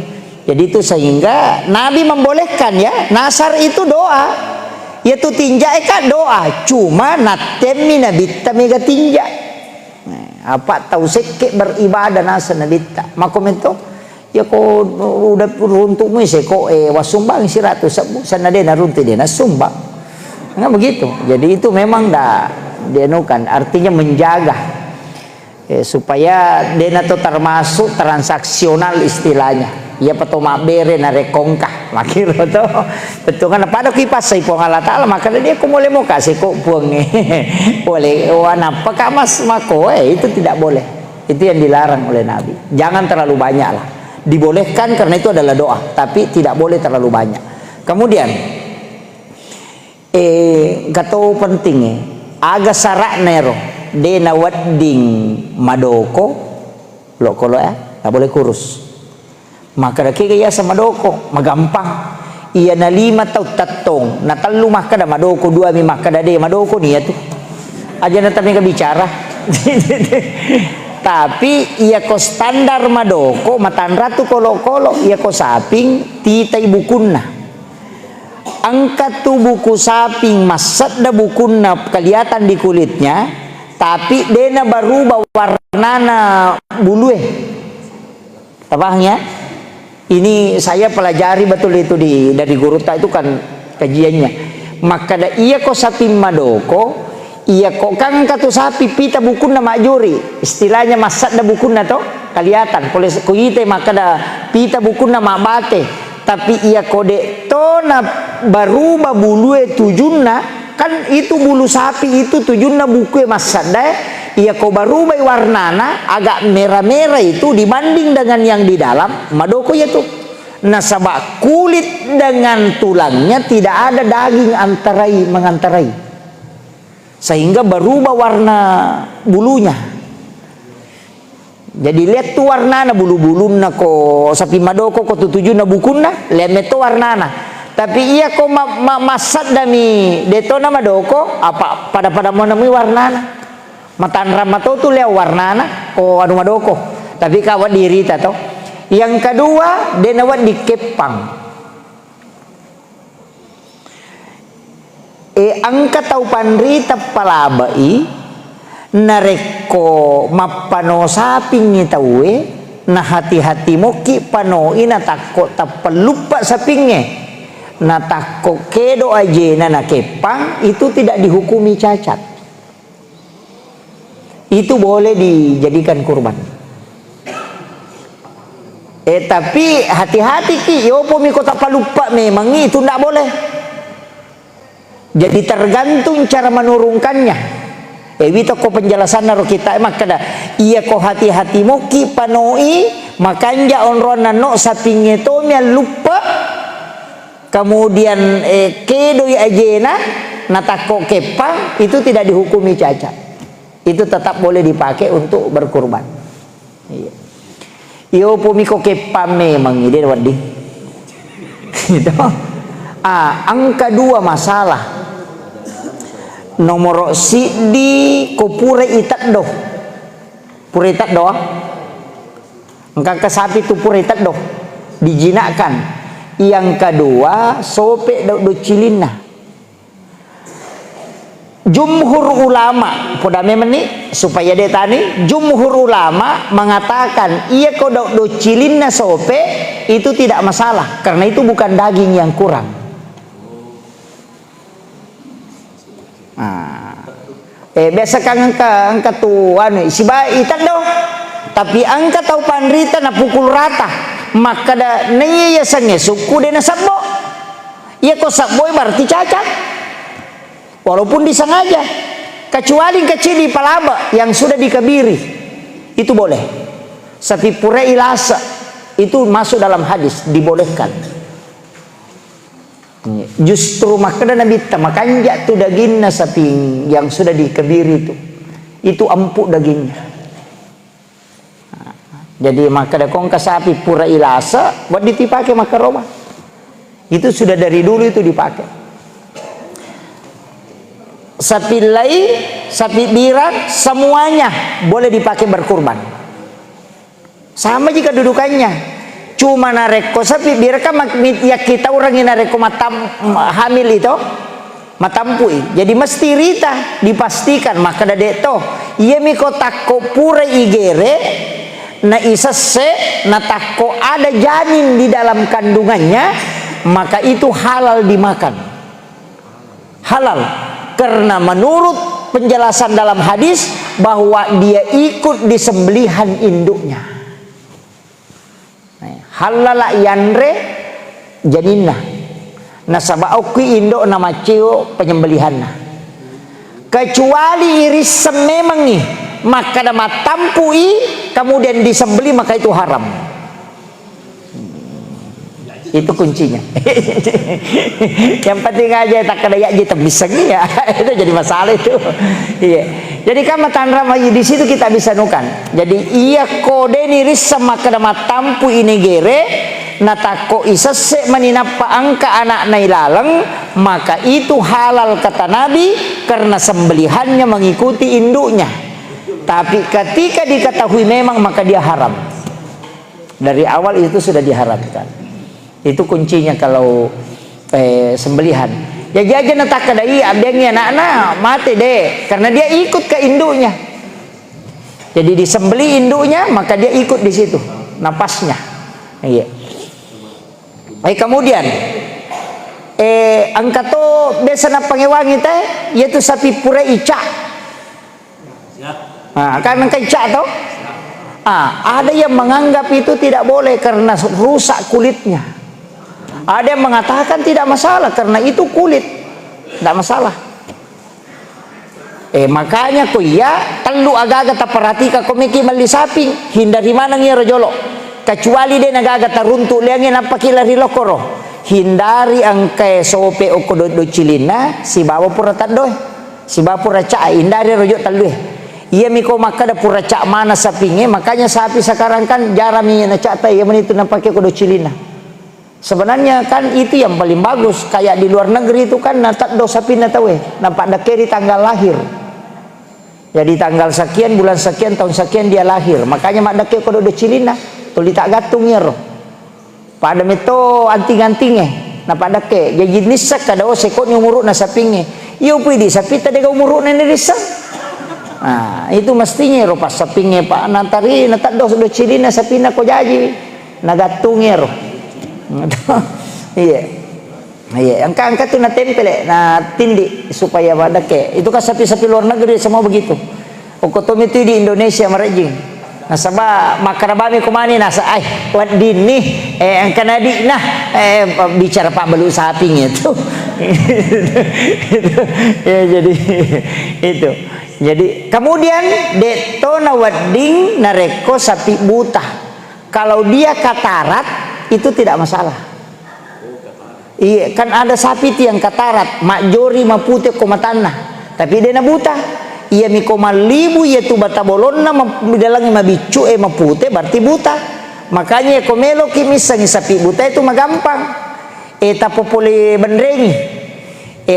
Jadi itu sehingga Nabi membolehkan ya, nasar itu doa. Yaitu tinja kan doa, cuma natemi nabita mega tinja. Apa tahu seke beribadah nasa nabita. Makomento ya ko udah runtuk mo seko wasumbang si ratu sana dia narunti dia nasumbang. Enggak begitu. Jadi itu memang dah dienukan, artinya menjaga supaya dia itu termasuk transaksional istilahnya. Ya pato mabere na rekongkah makiro to betul kan pada kipas sa ipong Allah Ta'ala maka dia kumule mo kasi ko puang boleh wana pakamas mako itu tidak boleh, itu yang dilarang oleh Nabi. Jangan terlalu banyak lah, dibolehkan karena itu adalah doa, tapi tidak boleh terlalu banyak. Kemudian gato penting aga sarak nero de na wadding madoko lo kolo tak boleh kurus. Maka dah kira ya sama doko magampang iya na 5 tau tatong na talo maka dah madoko 2 mi maka dah de madoko niya tu aja na tabi ka bicara. Tapi iya ko standar madoko matanra tu kolo-kolo iya ko saping titay bukunna angkat tu buku saping masat da bukunna kelihatan di kulitnya tapi dena baru warnana bulueh tabahnya. Ini saya pelajari betul itu dari guru tak itu kan kajiannya. Maka da iya ko sapi madoko, iya ko kang katu sapi pita bukun na majuri. Istilahnya masat da bukun na to kelihatan. Boleh kuite maka da pita bukun na mabate. Tapi iya ko de to na baruba bulue tujunna kan itu bulu sapi itu tujunna buku masat da. Iya ko barubai warnana agak merah-merah itu dibanding dengan yang di dalam madoko ya tuh. Nah sabak kulit dengan tulangnya tidak ada daging mengantarai sehingga berubah warna bulunya. Jadi lihat tuh warnana bulu-buluna ko sapi madoko ko tujuh na bukunna leme tuh warnana. Tapi iya ko masat dami detona madoko apa pada mau namui warnana. Matan ramato tu leo warnana ko anu madoko tapi kawat diri tato. Yang kedua denawat di kepang angka tau panrita palabai nareko mapano saping ni tawe na hati-hati moki panoi na takko tapelupa sapingnya na takko kedo aje na kepang itu tidak dihukumi cacat. Itu boleh dijadikan kurban. Tapi hati-hati ki, yopo mi kota palupa memang itu tidak boleh. Jadi tergantung cara menurunkannya. Wito ko penjelasan naro kita maka dah iya ko hati-hati moki panoi makanja onrona no sapinge to mi lupa. Kemudian kedo ajena natako kepang itu tidak dihukumi cacat. Itu tetap boleh dipakai untuk berkurban. Iya. Iyo pumiko kepam memang ide wadi. Gitu. Angka 2 masalah. Nomor di kopure itat doh. Pure itat doh. Angka ke sapi tu pure itat doh. Dijinakkan. Yang kedua sope do cilinna. Jumhur ulama pada memeni supaya dia tani jumhur ulama mengatakan iya kodok do cilinna sope itu tidak masalah karena itu bukan daging yang kurang. Biasa kang angka tuan si bayi itak do tapi angka tau panrita na pukul rata, maka da naya sange suku de na sabbo. Ya kok sabbo berarti cacat, walaupun disengaja, kecuali kecil di palaba yang sudah dikebiri itu boleh. Sapi pura ilasa itu masuk dalam hadis, dibolehkan. Justru makanya Nabi makanya tuh dagingnya sapi yang sudah dikebiri itu empuk dagingnya. Jadi maka kongka sapi pura ilasa buat dipakai makaroba. Itu sudah dari dulu itu dipakai. Sapi lain, sapi birang, semuanya boleh dipakai berkurban. Sama jika dudukannya. Cuma nareko sapi birang kan ya kita orang yang nareko matam hamil itu matampui. Jadi mesti rita dipastikan maka dadek to. Iya miko takko pura igere na isase na takko ada janin di dalam kandungannya, maka itu halal dimakan. Halal karena menurut penjelasan dalam hadis bahwa dia ikut di sembelihan induknya. Halala yanre janinna nasaba okui induk nama cio penyembelihanna, kecuali iris sememangi maka nama tampui kemudian disembeli maka itu haram. Itu kuncinya. Yang penting aja tak kedaya kita bisa ya. Itu jadi masalah itu. Iya. Jadi kan matan ramai di situ kita bisa nukan. Jadi iya kode niris sama kedama tampu ini gere natako isese meninapa angka anak nailaleng, maka itu halal kata Nabi karena sembelihannya mengikuti induknya. Tapi ketika diketahui memang maka dia haram. Dari awal itu sudah diharamkan. Itu kuncinya kalau sembelihan. Ya jajan tak kadai abengnya anak-anak mati deh karena dia ikut ke induknya. Jadi disembeli induknya maka dia ikut di situ napasnya. Iya. Kemudian angka to biasa na pangewangi teh yaitu sapi pura ica. Kan angka ica to? Ada yang menganggap itu tidak boleh karena rusak kulitnya. Ada yang mengatakan tidak masalah karena itu kulit, tidak masalah. Makanya ko ya telu agak-agak tak perhatikan komiki mali sapi hindari mana ngira rojolo, kecuali dia agak-agak teruntuk liangin apa kilari lokoro, hindari angke sope okodo do cilina si bawa pura tadoy, si bawa pura cak hindari rojok talu. Iya miko maka ada pura cak mana sapinya, makanya sapi sekarang kan jarang na cak tay yang itu nampaknya kodo cilina. Sebenarnya kan itu yang paling bagus. Kayak di luar negeri itu kan natak do sapi natawe nampak dakeri tanggal lahir. Jadi tanggal sekian bulan sekian tahun sekian dia lahir. Makanya mak dake kodo do cilina tuli tak gatungnya roh. Pada meto anting-antingnya nampak dake. Jadi nisak kada o sekot umuruk na sapinge. Iyo pudi sapi tadi ga umuruk na nirisak. Nah, itu mestinya roh pas sapinge pak nantari natak do cilina sapina ko jaji nagatungnya roh. Iya, iya. Angka-angka tuh na tempel, na tindi supaya badake. Itu kan sapi-sapi luar negeri semua begitu. Okotom itu di Indonesia merejing. Nah, sabah makarabami kumani nasa ay wat dini angka nadi nah bicara Pak Belu sapinya itu. Ya jadi itu. Jadi kemudian detona wading nareko sapi buta. Kalau dia katarat itu tidak masalah. Iya, kan ada sapi yang katarat, majori mapute komatana, tapi dia na buta. Iya miko malibu yaitu bata bolonna dalangi mabicu mapute berarti buta. Makanya komelo kimisang sapi buta itu magampang. Tapopole benrengi.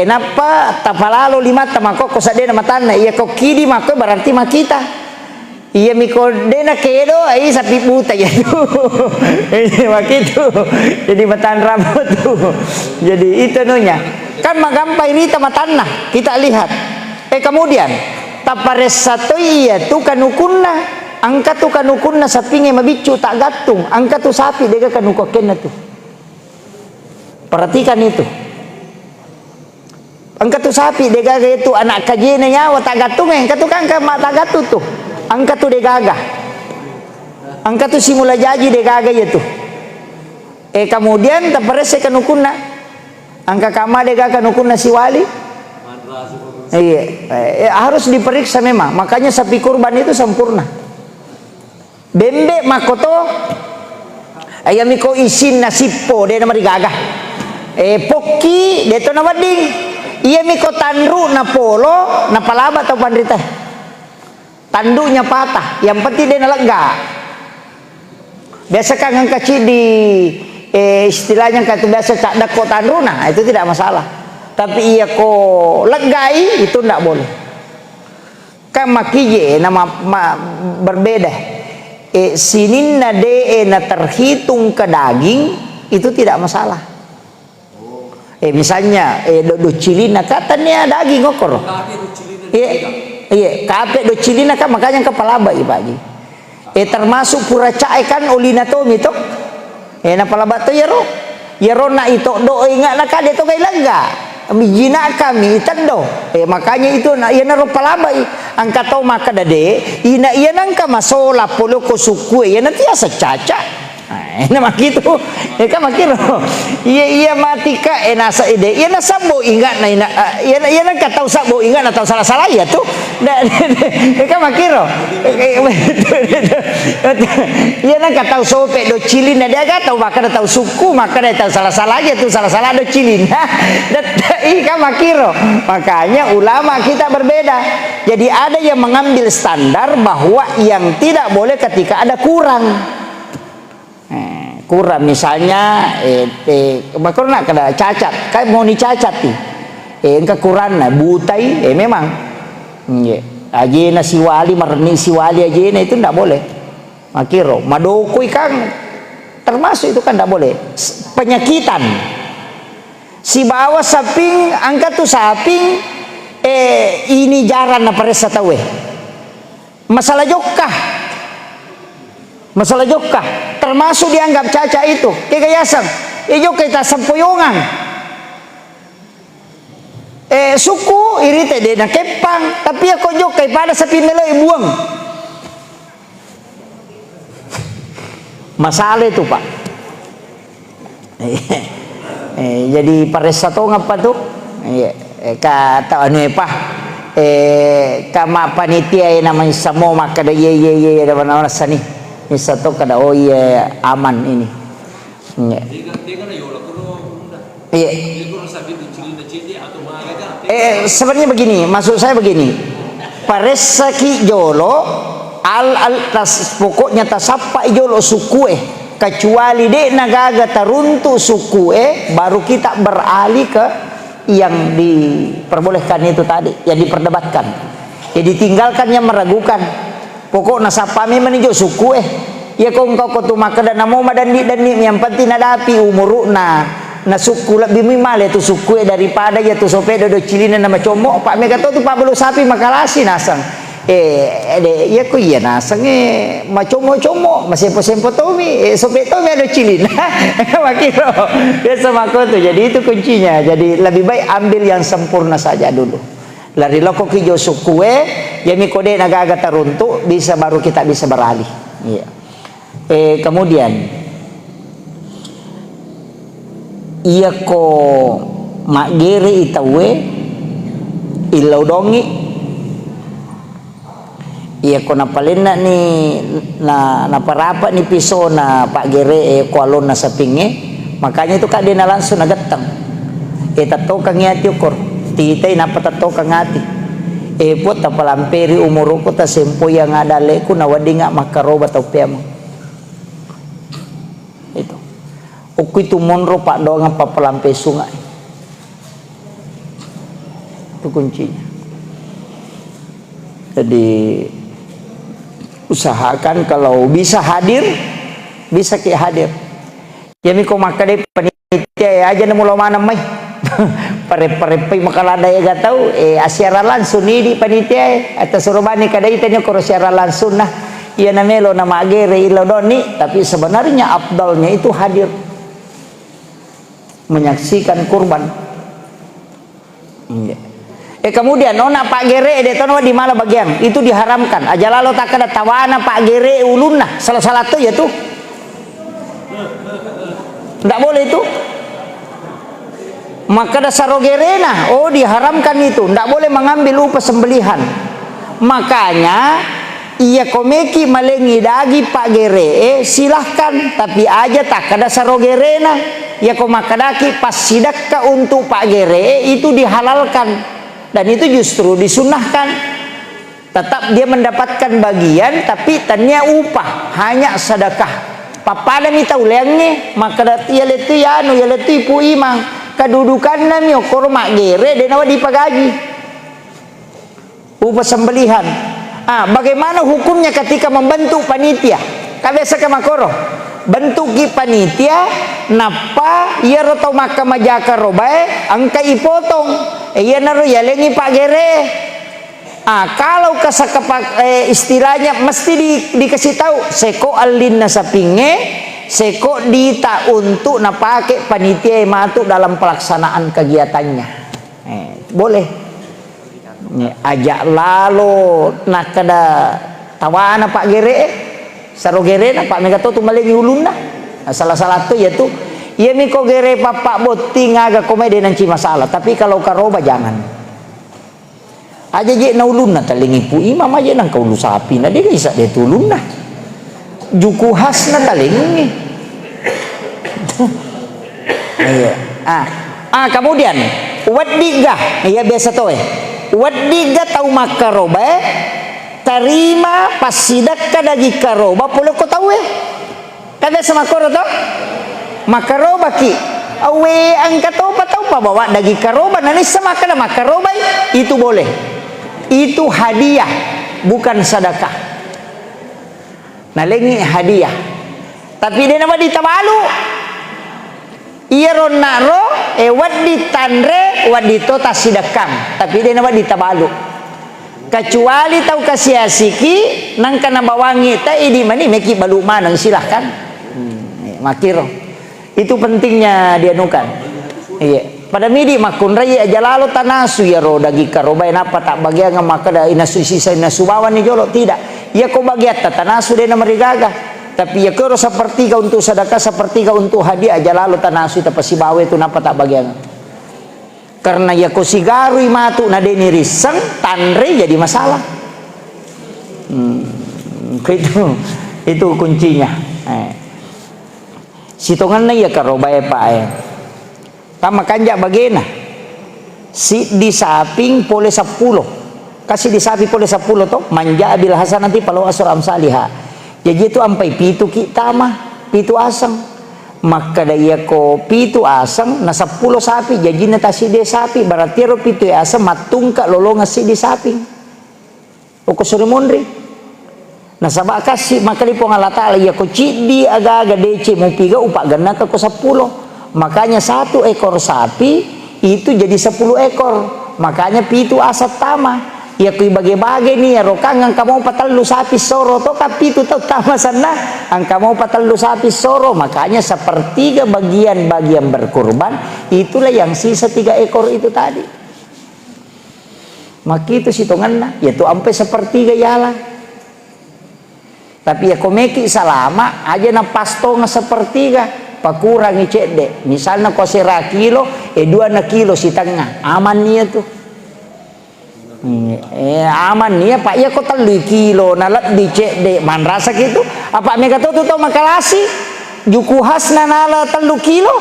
Napa tapalalo lima tamako kosadena matana. Iya kok kidi mako berarti makita. Iya miko dena kedo ai sapi buta ya tuh. Begitu. Jadi matan rambut tuh. Jadi itu nunya. Kan magampai rita matana kita lihat. Kemudian tapares satu iya tuh kanukunna. Angka tuh kanukunna sapinge mabicu tak gatung. Angka tuh sapi dega kanukokenna tuh. Perhatikan itu. Angka tuh sapi dega itu anak kajene nyawa tak gatung angka tuh kan tak gatu tuh. Angka tuh degagah. Angka tu simula jaji de gaga ya tu. Kemudian taparese kanukuna. Angka kama de gaga kanukuna si wali. Iya, harus diperiksa memang. Makanya sapi kurban itu sempurna. Bembe makoto ayamiko isin nasipo de namari gaga. Poki de to nawading. Iya miko tandru na polo na palaba atau pandrita. Tanduknya patah, yang penting dia lega. Biasa kan ngangkaci di istilahnya kata biasa cak dako tandru, nah itu tidak masalah. Tapi iya ko legai itu tidak boleh. Kan makije nama berbeda. Sinin nade na terhitung ke daging itu tidak masalah. Misalnya do cilina katanya daging okor. Iya, kape do cilina kan makanya kepala bayi baji. Termasuk pura cai kan ulina to mito. Na palaba to yaro na ito do ingat na kade to kay langga. Mijina kami itando. Makanya itu na iya na ro palaba angka to maka dade ina iya nang ka masola polo ko suku iya nanti asa caca. Na makitu kan makiro iya mati ka nasa ide iya na sabo ingat na iya na ka tahu sabo ingat na tahu salah ya tuh kan makiro iya na ka tahu sope do cilin na dia ka tahu maka tahu suku maka dia tahu salah ya tuh salah do cilin kan makiro. Makanya ulama kita berbeda, jadi ada yang mengambil standar bahwa yang tidak boleh ketika ada kurang. Kurang misalnya bakal nak kada cacat kai mau ni cacat ti kekurangan na butai memang aja na si wali marni si wali aja na itu ndak boleh makiro madokui kan termasuk itu kan ndak boleh penyakitan si bawa saping angkat tu saping ini jaran na paresa tawe masalah jokah termasuk dianggap caca itu kekayasang ijo kita sempoyongan suku irite de na kepang tapi ako jok kay pada sapi meloi buang masalah itu pak. Jadi paresa to ngapa tuh kata anu kama panitia namanya samo maka da ye ada mana sani satu kada oh iya aman ini. Sebenarnya begini, maksud saya begini. Paresaki jolo pokoknya tasapa jolo suku kecuali de nagaga taruntu suku baru kita beralih ke yang diperbolehkan itu tadi, yang diperdebatkan. Jadi tinggalkan yang meragukan. Pokok nasapami meninjau suku ya kau tu maka dan namo dan yang penting nadapi umur na suku lebih minimal itu suku daripada ya tu sope do cilina nama comok pak mega tu pak belu sapi makalasi nasang ya ko iya nasang macomo masih sempo tomi sope tomi ada cilina makiro biasa mako tu jadi itu kuncinya jadi lebih baik ambil yang sempurna saja dulu. Lari loko kijo suku ya mikode nagaga taruntu bisa baru kita bisa beralih. Iya. Kemudian iya ko magere itawe ilau dongi iya ko napalena ni na parapa ni piso na pak gere ko alon na sapinge makanya itu kak dia langsung nagatang tato kang yati ukor titay napatato kang ati put tapalamperi umuro ko ta sempo yang adale ko nawadi nga makaroba tau piamo itu ukui tumonro pak doang apa palampe sungai itu kuncinya. Jadi usahakan kalau bisa hadir bisa ki hadir ya miko makade panitia aja nemu lo mana mai pare-pare makalada ya gak tahu asyara langsung ini di panitia atau surubani kada itanya koro asyara langsung nah iya namelo nama agere ilo doni tapi sebenarnya afdalnya itu hadir menyaksikan kurban. Kemudian nona pak gere de tono di mana bagian itu diharamkan. Aja lalu tak ada tawana pak gere ulunna salah tuh ya tuh. Tidak boleh itu. Maka dasar rogerena, oh diharamkan itu. Tidak boleh mengambil upah sembelihan. Makanya ia komeki malengi dagi pak gere silahkan, tapi aja tak ada sarogerena. Ya komakadaki pas sidakka untuk pak gere itu dihalalkan. Dan itu justru disunahkan. Tetap dia mendapatkan bagian, tapi tanya upah, hanya sedekah. Papada mita ulangnya, maka ya letu yanu ya letu ipu imang. Kedudukan nami okor mak gere dan awak dipagaji. Upah sembelihan. Bagaimana hukumnya ketika membentuk panitia? Kabesa ke makoro. Bentuk ki panitia napa ia roto maka majaka robae angka ipotong ia naru ya lengi pak gere. Kalau kasakapak istilahnya mesti dikasih tahu seko alin nasapinge seko dita untuk napake panitia matu dalam pelaksanaan kegiatannya. Boleh ajak lalu nak kada tawana pak gere saro gere na pak megato tu malengi ulunna. Salah tu yaitu ia miko gere papa boting aga komedi nanti masalah, tapi kalau karoba jangan aja je na ulunna talingi pu imam aja nang kaulu sapi na dia bisa dia tulunna juku khas na talingi. Iya. Kemudian wadiga iya biasa to wadiga tau makaroba terima pasidak kadagi karoba boleh kau tahu kada sama koro to makaroba ki awe angkat tahu bawa dagi karoba nani sama kada makaroba itu boleh, itu hadiah bukan sedekah. Nalengi hadiah tapi dia nama ditabalu iya ronaro wadi tanre wadi tota sidakam tapi dia nama ditabalu. Kecuali tahu kasih asiki nang kana bawangi ta idi mani meki balu manang silahkan. Makiro itu pentingnya dia nukan. Iya pada midi makun raya aja lalu tanasu ya ro dagi karoba apa tak bagian maka da inasu sisa inasu bawan ni jolo tidak ya ko bagian tanasu dia nama rigaga tapi ya kero sepertiga untuk sedekah sepertiga untuk hadiah aja lalu tanasu ta pasibawe itu napa tak bagian. Karena ya ko sigarui matu na deni riseng tanre jadi masalah. Itu kuncinya. Sitongan na ya karobae pae. Tama kanja bagena. Si di saping pole 10. Kasih di sapi pole 10 to manja bil hasan nanti palau asur amsaliha. Jadi itu ampai pitu kita mah pitu asang. Maka daya ko pitu asang na 10 sapi jadi na tasi de sapi berarti ro pitu asang matungka lolonga si di sapi o ko surimonri na sabak kasi maka di pongalata ya ko cidi aga-aga dece mo piga upak ganna ka ko 10 makanya 1 ekor sapi itu jadi 10 ekor makanya pitu asat tama ya kui bage-bage nih ya rokang ang kamu patallu sapi soro to kapitu tau tama sana ang kamu patallu sapi soro makanya sepertiga bagian berkurban itulah yang sisa 3 ekor itu tadi maka itu sitonganna yaitu sampai sepertiga yala tapi ya komeki salama aja na pasto nga sepertiga pakurangi cek deh misalnya ko sera kilo 2 na kilo si tengah aman nih tuh aman nih pak ya kok 3 kilo nalat dicek dek man rasa gitu apa mega tuh makalasi juku khas na nala 3 kilo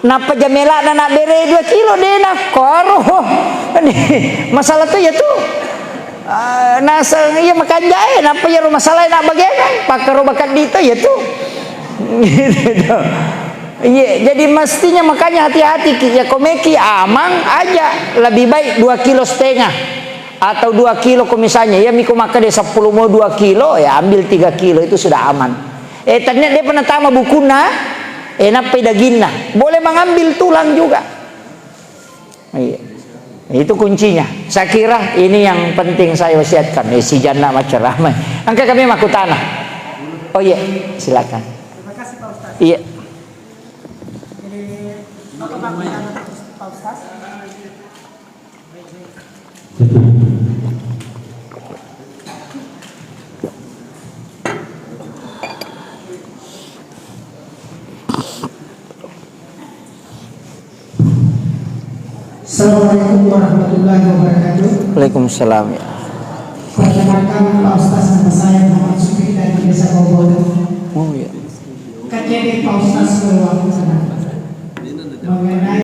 napa jamela na bere 2 kilo deh na koro masalah tuh ya tuh nasa iya makan jahe napa ya masalah nak bagaimana pakaro bakat dito ya tuh gitu. Iya, jadi mestinya makanya hati-hati ya komeki amang aja lebih baik 2,5 kilo atau 2 kilo misalnya ya miku maka dia 10 mau 2 kilo ya ambil 3 kilo itu sudah aman. Ternyata dia pernah tama bukuna enak pedagina boleh mengambil tulang juga. Iya. Itu kuncinya. Saya kira ini yang penting saya wasiatkan. Si jannah macam ramai. Angka kami maku tanah. Oh iya, silakan. Terima kasih Pak Ustaz. Iya. Jadi apa Pak Ustaz? Assalamualaikum warahmatullahi wabarakatuh. Waalaikumsalam ya. Perkenalkan Pak Ustaz, nama saya Muhammad Sukri dari Desa Bogor. Oh ya. KJP Pak Ustaz Seluruh